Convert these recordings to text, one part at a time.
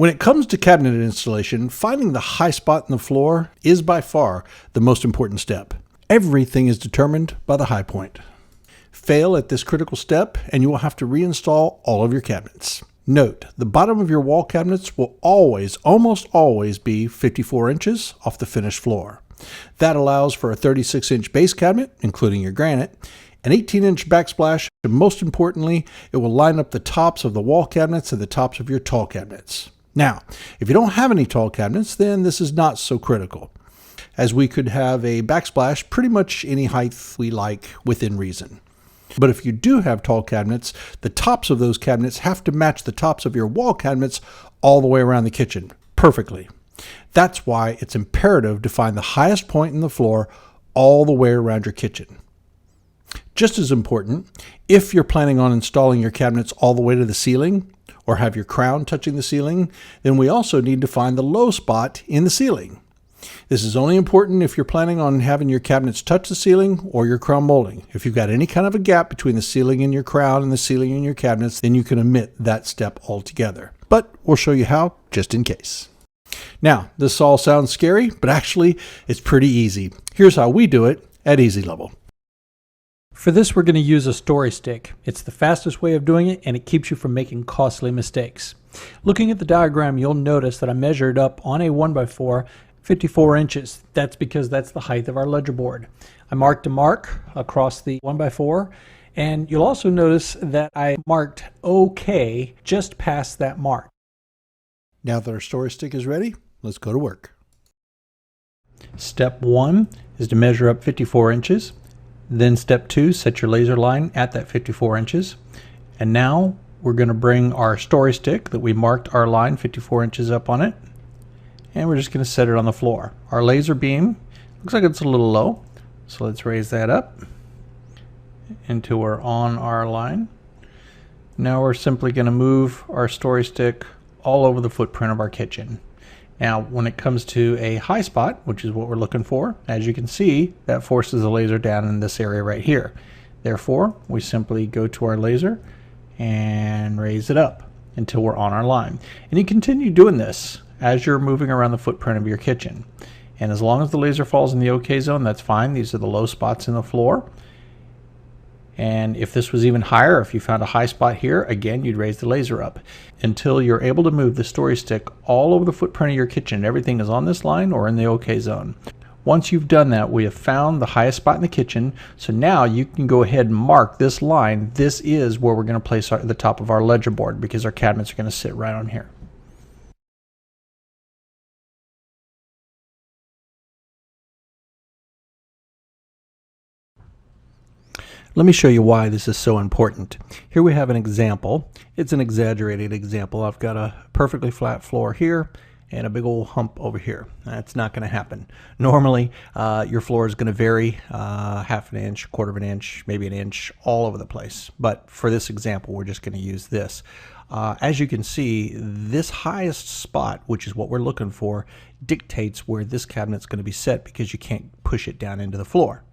When it comes to cabinet installation, finding the high spot in the floor is by far the most important step. Everything is determined by the high point. Fail at this critical step and you will have to reinstall all of your cabinets. Note, the bottom of your wall cabinets will almost always be 54 inches off the finished floor. That allows for a 36-inch base cabinet, including your granite, an 18-inch backsplash, and most importantly, it will line up the tops of the wall cabinets and the tops of your tall cabinets. Now, if you don't have any tall cabinets, then this is not so critical, as we could have a backsplash pretty much any height we like within reason. But if you do have tall cabinets, the tops of those cabinets have to match the tops of your wall cabinets all the way around the kitchen, perfectly. That's why it's imperative to find the highest point in the floor all the way around your kitchen. Just as important, if you're planning on installing your cabinets all the way to the ceiling, or have your crown touching the ceiling, then we also need to find the low spot in the ceiling. This is only important if you're planning on having your cabinets touch the ceiling or your crown molding. If you've got any kind of a gap between the ceiling and your crown and the ceiling and your cabinets, then you can omit that step altogether. But we'll show you how, just in case. Now, this all sounds scary, but actually it's pretty easy. Here's how we do it at Easy Level. For this, we're going to use a story stick. It's the fastest way of doing it, and it keeps you from making costly mistakes. Looking at the diagram, you'll notice that I measured up on a 1x4 54 inches. That's because that's the height of our ledger board. I marked a mark across the 1x4, and you'll also notice that I marked OK just past that mark. Now that our story stick is ready, let's go to work. Step 1 is to measure up 54 inches. Then step 2, set your laser line at that 54 inches. And now we're going to bring our story stick that we marked our line 54 inches up on it. And we're just going to set it on the floor. Our laser beam looks like it's a little low. So let's raise that up until we're on our line. Now we're simply going to move our story stick all over the footprint of our kitchen. Now, when it comes to a high spot, which is what we're looking for, as you can see, that forces the laser down in this area right here. Therefore, we simply go to our laser and raise it up until we're on our line. And you continue doing this as you're moving around the footprint of your kitchen. And as long as the laser falls in the OK zone, that's fine. These are the low spots in the floor. And if this was even higher, if you found a high spot here, again, you'd raise the laser up until you're able to move the story stick all over the footprint of your kitchen. Everything is on this line or in the OK zone. Once you've done that, we have found the highest spot in the kitchen. So now you can go ahead and mark this line. This is where we're going to place the top of our ledger board, because our cabinets are going to sit right on here. Let me show you why this is so important. Here we have an example. It's an exaggerated example. I've got a perfectly flat floor here and a big old hump over here. That's not going to happen. Normally, your floor is going to vary half an inch, quarter of an inch, maybe an inch, all over the place. But for this example, we're just going to use this. As you can see, this highest spot, which is what we're looking for, dictates where this cabinet's going to be set, because you can't push it down into the floor.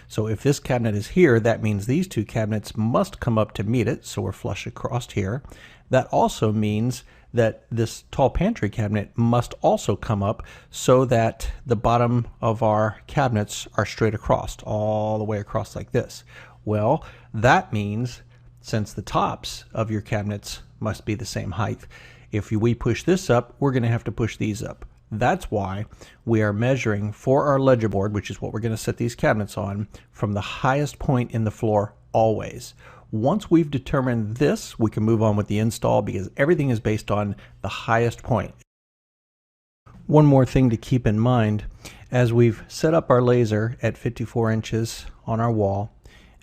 So if this cabinet is here, that means these two cabinets must come up to meet it, so we're flush across here. That also means that this tall pantry cabinet must also come up so that the bottom of our cabinets are straight across, all the way across like this. Well, that means, since the tops of your cabinets must be the same height, if we push this up, we're going to have to push these up. That's why we are measuring for our ledger board, which is what we're going to set these cabinets on, from the highest point in the floor always. Once we've determined this, we can move on with the install, because everything is based on the highest point. One more thing to keep in mind, as we've set up our laser at 54 inches on our wall,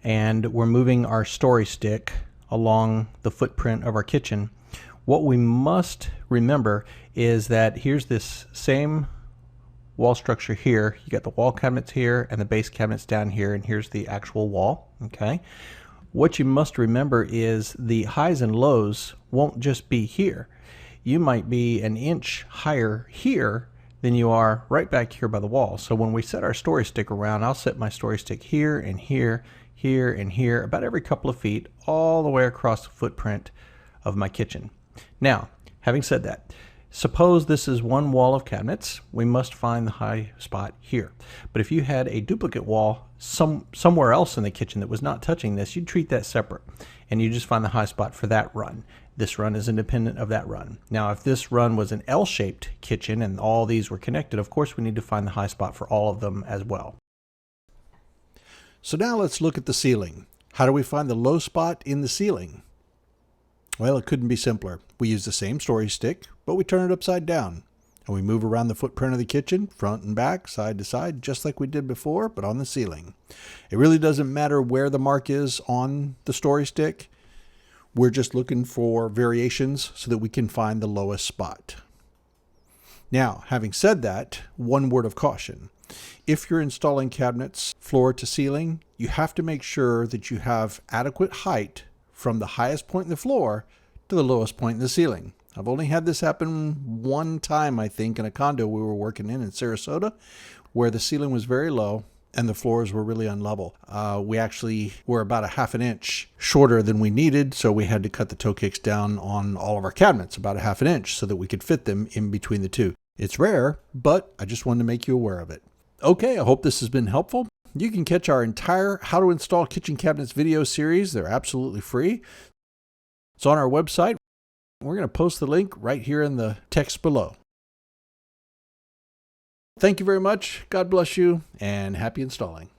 and we're moving our story stick along the footprint of our kitchen, what we must remember is that here's this same wall structure here. You got the wall cabinets here and the base cabinets down here, and here's the actual wall. Okay. What you must remember is the highs and lows won't just be here. You might be an inch higher here than you are right back here by the wall. So when we set our story stick around, I'll set my story stick here and here, here and here, about every couple of feet, all the way across the footprint of my kitchen. Now, having said that, Suppose this is one wall of cabinets. We must find the high spot here. But if you had a duplicate wall somewhere else in the kitchen that was not touching this, you'd treat that separate, and you just find the high spot for that run. This run is independent of that run. Now, if this run was an L-shaped kitchen and all these were connected, of course we need to find the high spot for all of them as well. So now let's look at the ceiling. How do we find the low spot in the ceiling? Well, it couldn't be simpler. We use the same story stick, but we turn it upside down. And we move around the footprint of the kitchen, front and back, side to side, just like we did before, but on the ceiling. It really doesn't matter where the mark is on the story stick. We're just looking for variations so that we can find the lowest spot. Now, having said that, one word of caution. If you're installing cabinets floor to ceiling, you have to make sure that you have adequate height from the highest point in the floor to the lowest point in the ceiling. I've only had this happen one time, I think, in a condo we were working in Sarasota, where the ceiling was very low and the floors were really unlevel. We actually were about a half an inch shorter than we needed, so we had to cut the toe kicks down on all of our cabinets about a half an inch so that we could fit them in between the two. It's rare, but I just wanted to make you aware of it. Okay, I hope this has been helpful. You can catch our entire How to Install Kitchen Cabinets video series. They're absolutely free. It's on our website. We're going to post the link right here in the text below. Thank you very much. God bless you, and happy installing.